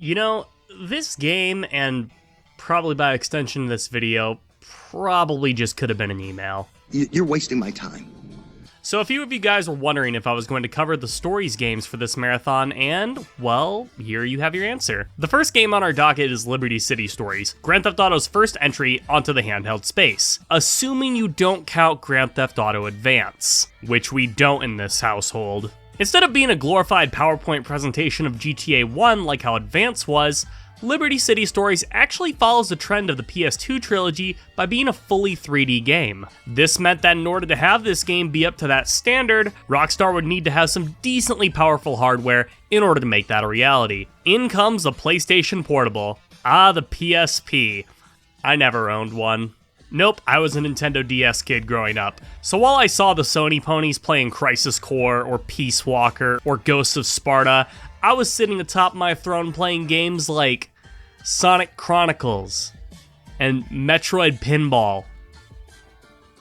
You know, this game, and probably by extension this video, probably just could have been an email. You're wasting my time. So a few of you guys were wondering if I was going to cover the stories games for this marathon, and, well, here you have your answer. The first game on our docket is Liberty City Stories, Grand Theft Auto's first entry onto the handheld space, assuming you don't count Grand Theft Auto Advance, which we don't in this household. Instead of being a glorified PowerPoint presentation of GTA 1 like how Advance was, Liberty City Stories actually follows the trend of the PS2 trilogy by being a fully 3D game. This meant that in order to have this game be up to that standard, Rockstar would need to have some decently powerful hardware in order to make that a reality. In comes the PlayStation Portable. Ah, the PSP. I never owned one. Nope, I was a Nintendo DS kid growing up. So while I saw the Sony ponies playing Crisis Core or Peace Walker or Ghosts of Sparta, I was sitting atop my throne playing games like Sonic Chronicles and Metroid Pinball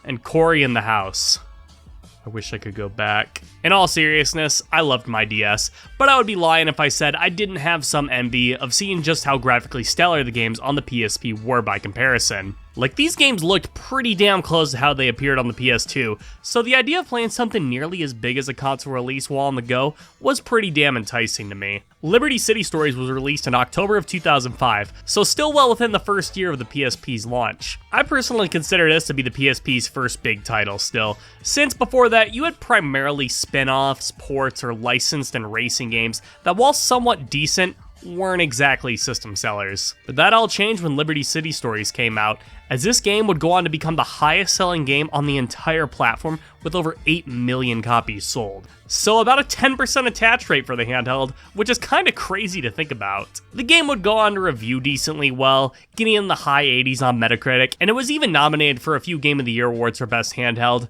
and Cory in the House. I wish I could go back. In all seriousness, I loved my DS, but I would be lying if I said I didn't have some envy of seeing just how graphically stellar the games on the PSP were by comparison. Like, these games looked pretty damn close to how they appeared on the PS2, so the idea of playing something nearly as big as a console release while on the go was pretty damn enticing to me. Liberty City Stories was released in October of 2005, so still well within the first year of the PSP's launch. I personally consider this to be the PSP's first big title still, since before that you had primarily spin-offs, ports, or licensed and racing games that, while somewhat decent, weren't exactly system sellers. But that all changed when Liberty City Stories came out, as this game would go on to become the highest selling game on the entire platform with over 8 million copies sold. So about a 10% attach rate for the handheld, which is kinda crazy to think about. The game would go on to review decently well, getting in the high 80s on Metacritic, and it was even nominated for a few Game of the Year awards for Best Handheld,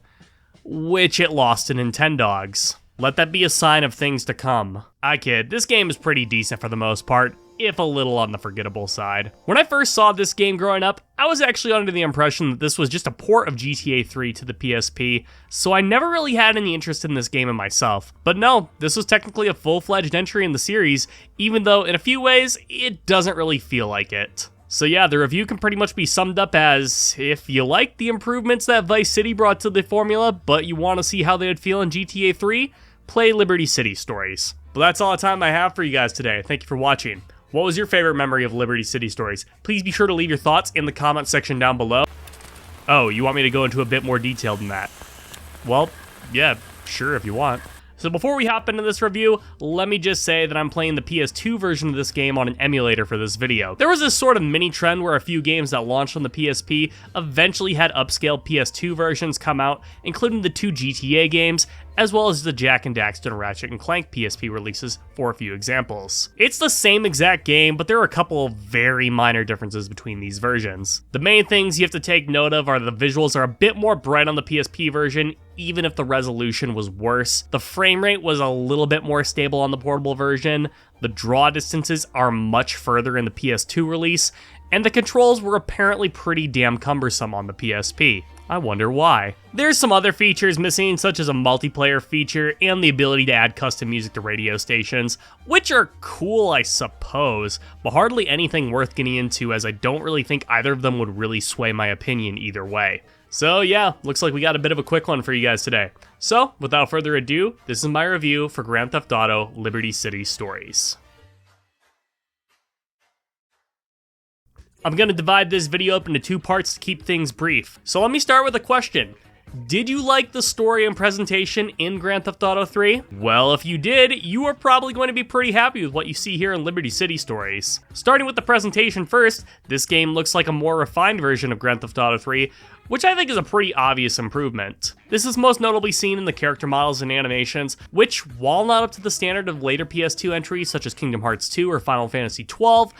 which it lost to Nintendogs. Let that be a sign of things to come. I kid, this game is pretty decent for the most part, if a little on the forgettable side. When I first saw this game growing up, I was actually under the impression that this was just a port of GTA 3 to the PSP, so I never really had any interest in this game in myself. But no, this was technically a full-fledged entry in the series, even though in a few ways, it doesn't really feel like it. So yeah, the review can pretty much be summed up as, if you like the improvements that Vice City brought to the formula, but you want to see how they would feel in GTA 3, play Liberty City Stories. But that's all the time I have for you guys today. Thank you for watching. What was your favorite memory of Liberty City Stories? Please be sure to leave your thoughts in the comment section down below. Oh, you want me to go into a bit more detail than that? Well, yeah, sure if you want. So before we hop into this review, let me just say that I'm playing the PS2 version of this game on an emulator for this video. There was this sort of mini trend where a few games that launched on the PSP eventually had upscale PS2 versions come out, including the 2 GTA games, as well as the Jak and Daxter and Ratchet & Clank PSP releases, for a few examples. It's the same exact game, but there are a couple of very minor differences between these versions. The main things you have to take note of are the visuals are a bit more bright on the PSP version, even if the resolution was worse. The frame rate was a little bit more stable on the portable version. The draw distances are much further in the PS2 release, and the controls were apparently pretty damn cumbersome on the PSP. I wonder why. There's some other features missing, such as a multiplayer feature and the ability to add custom music to radio stations, which are cool, I suppose, but hardly anything worth getting into, as I don't really think either of them would really sway my opinion either way. So yeah, looks like we got a bit of a quick one for you guys today. So, without further ado, this is my review for Grand Theft Auto Liberty City Stories. I'm going to divide this video up into 2 parts to keep things brief. So let me start with a question. Did you like the story and presentation in Grand Theft Auto 3? Well, if you did, you are probably going to be pretty happy with what you see here in Liberty City Stories. Starting with the presentation first, this game looks like a more refined version of Grand Theft Auto 3, which I think is a pretty obvious improvement. This is most notably seen in the character models and animations, which, while not up to the standard of later PS2 entries such as Kingdom Hearts 2 or Final Fantasy 12,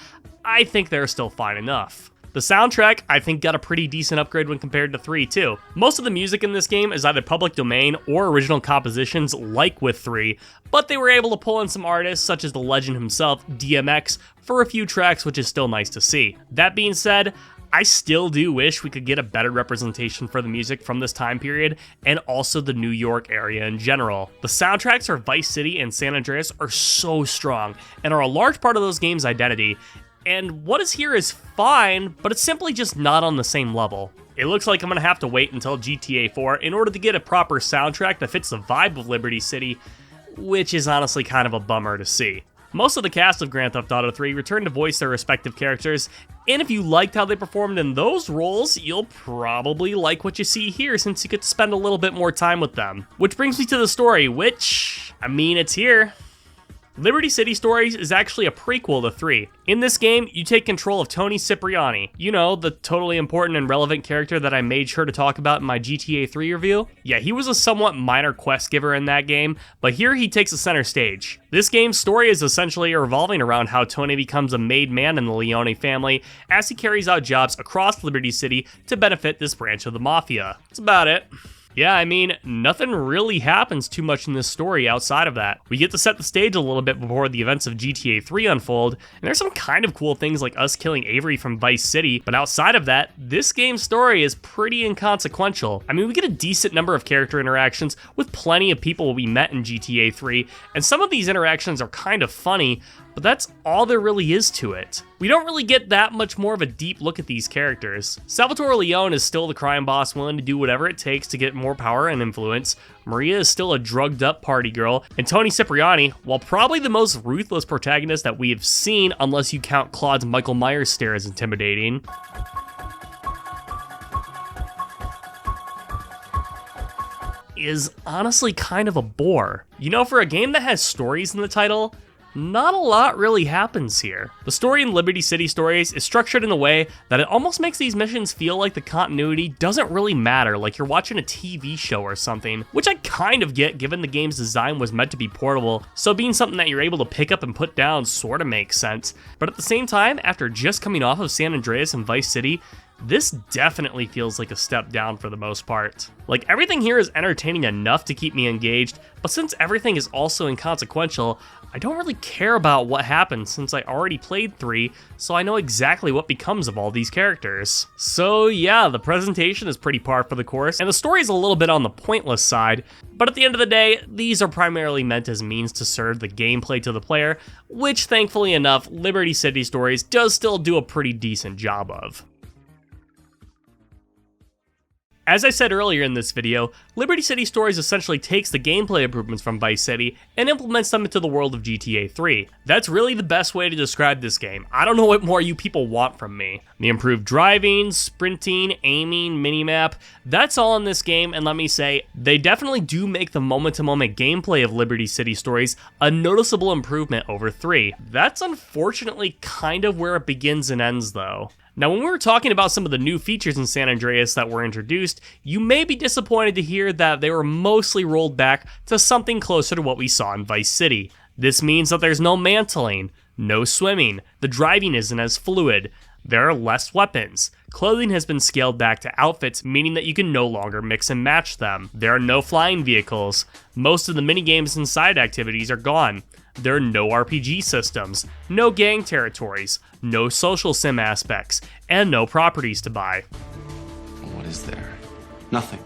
I think they're still fine enough. The soundtrack, I think, got a pretty decent upgrade when compared to 3, too. Most of the music in this game is either public domain or original compositions like with 3, but they were able to pull in some artists such as the legend himself, DMX, for a few tracks, which is still nice to see. That being said, I still do wish we could get a better representation for the music from this time period, and also the New York area in general. The soundtracks for Vice City and San Andreas are so strong, and are a large part of those games' identity, and what is here is fine, but it's simply just not on the same level. It looks like I'm gonna have to wait until GTA 4 in order to get a proper soundtrack that fits the vibe of Liberty City, which is honestly kind of a bummer to see. Most of the cast of Grand Theft Auto 3 returned to voice their respective characters, and if you liked how they performed in those roles, you'll probably like what you see here since you get to spend a little bit more time with them. Which brings me to the story, which, I mean, it's here. Liberty City Stories is actually a prequel to 3. In this game, you take control of Tony Cipriani. You know, the totally important and relevant character that I made sure to talk about in my GTA 3 review. Yeah, he was a somewhat minor quest giver in that game, but here he takes the center stage. This game's story is essentially revolving around how Tony becomes a made man in the Leone family as he carries out jobs across Liberty City to benefit this branch of the mafia. That's about it. Yeah, I mean, nothing really happens too much in this story outside of that. We get to set the stage a little bit before the events of GTA 3 unfold, and there's some kind of cool things like us killing Avery from Vice City, but outside of that, this game's story is pretty inconsequential. I mean, we get a decent number of character interactions with plenty of people we met in GTA 3, and some of these interactions are kind of funny, but that's all there really is to it. We don't really get that much more of a deep look at these characters. Salvatore Leone is still the crime boss willing to do whatever it takes to get more power and influence. Maria is still a drugged up party girl. And Tony Cipriani, while probably the most ruthless protagonist that we have seen, unless you count Claude's Michael Myers stare as intimidating, is honestly kind of a bore. You know, for a game that has stories in the title, not a lot really happens here. The story in Liberty City Stories is structured in a way that it almost makes these missions feel like the continuity doesn't really matter, like you're watching a TV show or something, which I kind of get given the game's design was meant to be portable, so being something that you're able to pick up and put down sort of makes sense. But at the same time, after just coming off of San Andreas and Vice City, this definitely feels like a step down for the most part. Like, everything here is entertaining enough to keep me engaged, but since everything is also inconsequential, I don't really care about what happens since I already played 3, so I know exactly what becomes of all these characters. So yeah, the presentation is pretty par for the course, and the story is a little bit on the pointless side, but at the end of the day, these are primarily meant as means to serve the gameplay to the player, which thankfully enough, Liberty City Stories does still do a pretty decent job of. As I said earlier in this video, Liberty City Stories essentially takes the gameplay improvements from Vice City and implements them into the world of GTA 3. That's really the best way to describe this game. I don't know what more you people want from me. The improved driving, sprinting, aiming, minimap, that's all in this game, and let me say, they definitely do make the moment-to-moment gameplay of Liberty City Stories a noticeable improvement over 3. That's unfortunately kind of where it begins and ends though. Now, when we were talking about some of the new features in San Andreas that were introduced, you may be disappointed to hear that they were mostly rolled back to something closer to what we saw in Vice City. This means that there's no mantling, no swimming, the driving isn't as fluid, there are less weapons, clothing has been scaled back to outfits, meaning that you can no longer mix and match them, there are no flying vehicles, most of the minigames and side activities are gone. There are no RPG systems, no gang territories, no social sim aspects, and no properties to buy. What is there? Nothing.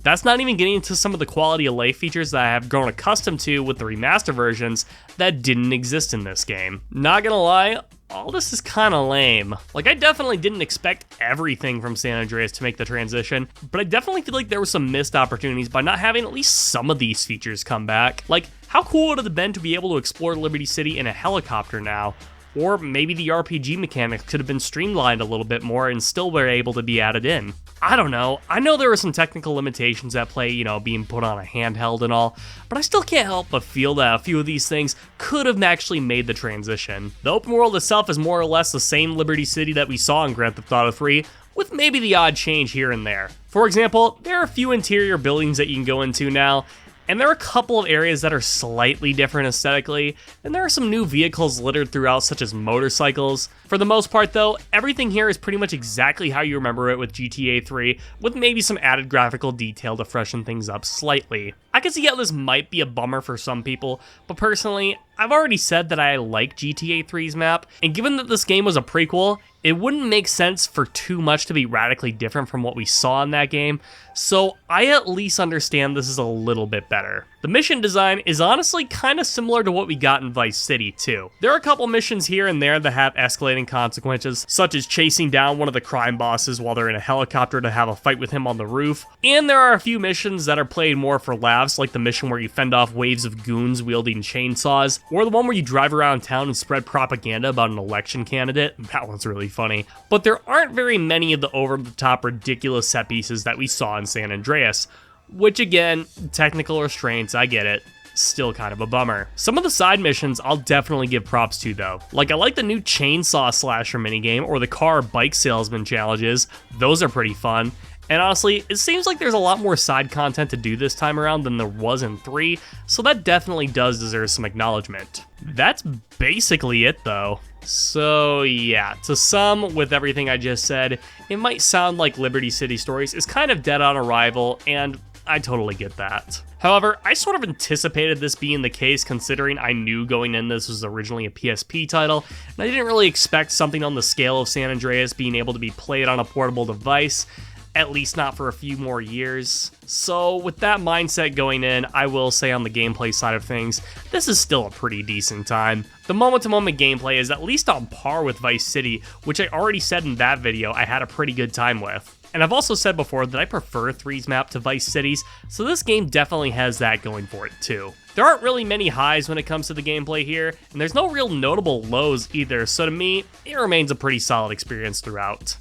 That's not even getting into some of the quality of life features that I have grown accustomed to with the remaster versions that didn't exist in this game. Not gonna lie, all this is kinda lame. Like, I definitely didn't expect everything from San Andreas to make the transition, but I definitely feel like there were some missed opportunities by not having at least some of these features come back. Like, how cool would it have been to be able to explore Liberty City in a helicopter now? Or maybe the RPG mechanics could have been streamlined a little bit more and still were able to be added in. I don't know. I know there were some technical limitations at play, you know, being put on a handheld and all, but I still can't help but feel that a few of these things could have actually made the transition. The open world itself is more or less the same Liberty City that we saw in Grand Theft Auto 3, with maybe the odd change here and there. For example, there are a few interior buildings that you can go into now, and there are a couple of areas that are slightly different aesthetically, and there are some new vehicles littered throughout, such as motorcycles. For the most part though, everything here is pretty much exactly how you remember it with GTA 3, with maybe some added graphical detail to freshen things up slightly. I can see how this might be a bummer for some people, but personally, I've already said that I like GTA 3's map, and given that this game was a prequel, it wouldn't make sense for too much to be radically different from what we saw in that game, so I at least understand this is a little bit better. The mission design is honestly kind of similar to what we got in Vice City too. There are a couple missions here and there that have escalating consequences, such as chasing down one of the crime bosses while they're in a helicopter to have a fight with him on the roof, and there are a few missions that are played more for laughs, like the mission where you fend off waves of goons wielding chainsaws, or the one where you drive around town and spread propaganda about an election candidate. That one's really funny. But there aren't very many of the over-the-top ridiculous set pieces that we saw in San Andreas, which again, technical restraints, I get it, still kind of a bummer. Some of the side missions I'll definitely give props to though. Like I like the new chainsaw slasher minigame or the car bike salesman challenges, those are pretty fun. And honestly, it seems like there's a lot more side content to do this time around than there was in 3, so that definitely does deserve some acknowledgement. That's basically it though. So yeah, to sum with everything I just said, it might sound like Liberty City Stories is kind of dead on arrival, and I totally get that. However, I sort of anticipated this being the case considering I knew going in this was originally a PSP title, and I didn't really expect something on the scale of San Andreas being able to be played on a portable device, at least not for a few more years. So with that mindset going in, I will say on the gameplay side of things, this is still a pretty decent time. The moment-to-moment gameplay is at least on par with Vice City, which I already said in that video I had a pretty good time with. And I've also said before that I prefer 3's map to Vice City's, so this game definitely has that going for it too. There aren't really many highs when it comes to the gameplay here, and there's no real notable lows either, so to me, it remains a pretty solid experience throughout.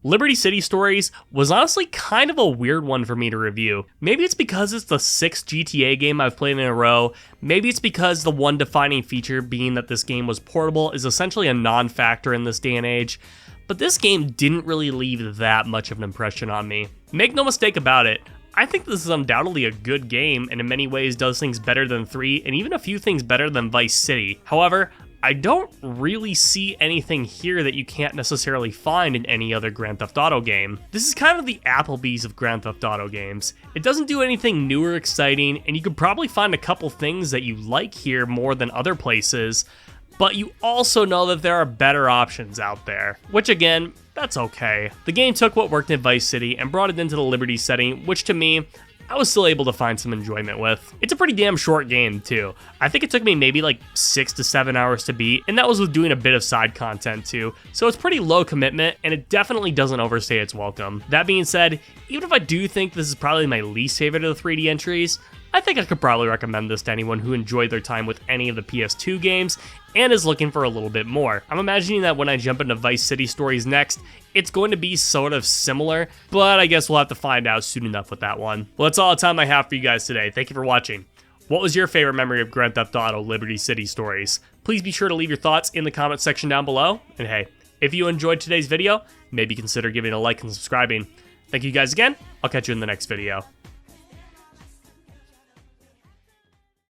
Liberty City Stories was honestly kind of a weird one for me to review. Maybe it's because it's the 6th GTA game I've played in a row, maybe it's because the one defining feature being that this game was portable is essentially a non-factor in this day and age, but this game didn't really leave that much of an impression on me. Make no mistake about it, I think this is undoubtedly a good game and in many ways does things better than 3 and even a few things better than Vice City. However, I don't really see anything here that you can't necessarily find in any other Grand Theft Auto game. This is kind of the Applebee's of Grand Theft Auto games. It doesn't do anything new or exciting, and you could probably find a couple things that you like here more than other places, but you also know that there are better options out there, which again, that's okay. The game took what worked in Vice City and brought it into the Liberty setting, which to me, I was still able to find some enjoyment with. It's a pretty damn short game too. I think it took me maybe like 6 to 7 hours to beat, and that was with doing a bit of side content too. So it's pretty low commitment, and it definitely doesn't overstay its welcome. That being said, even if I do think this is probably my least favorite of the 3D entries, I think I could probably recommend this to anyone who enjoyed their time with any of the PS2 games and is looking for a little bit more. I'm imagining that when I jump into Vice City Stories next, it's going to be sort of similar, but I guess we'll have to find out soon enough with that one. Well, that's all the time I have for you guys today. Thank you for watching. What was your favorite memory of Grand Theft Auto Liberty City Stories? Please be sure to leave your thoughts in the comment section down below. And hey, if you enjoyed today's video, maybe consider giving a like and subscribing. Thank you guys again. I'll catch you in the next video.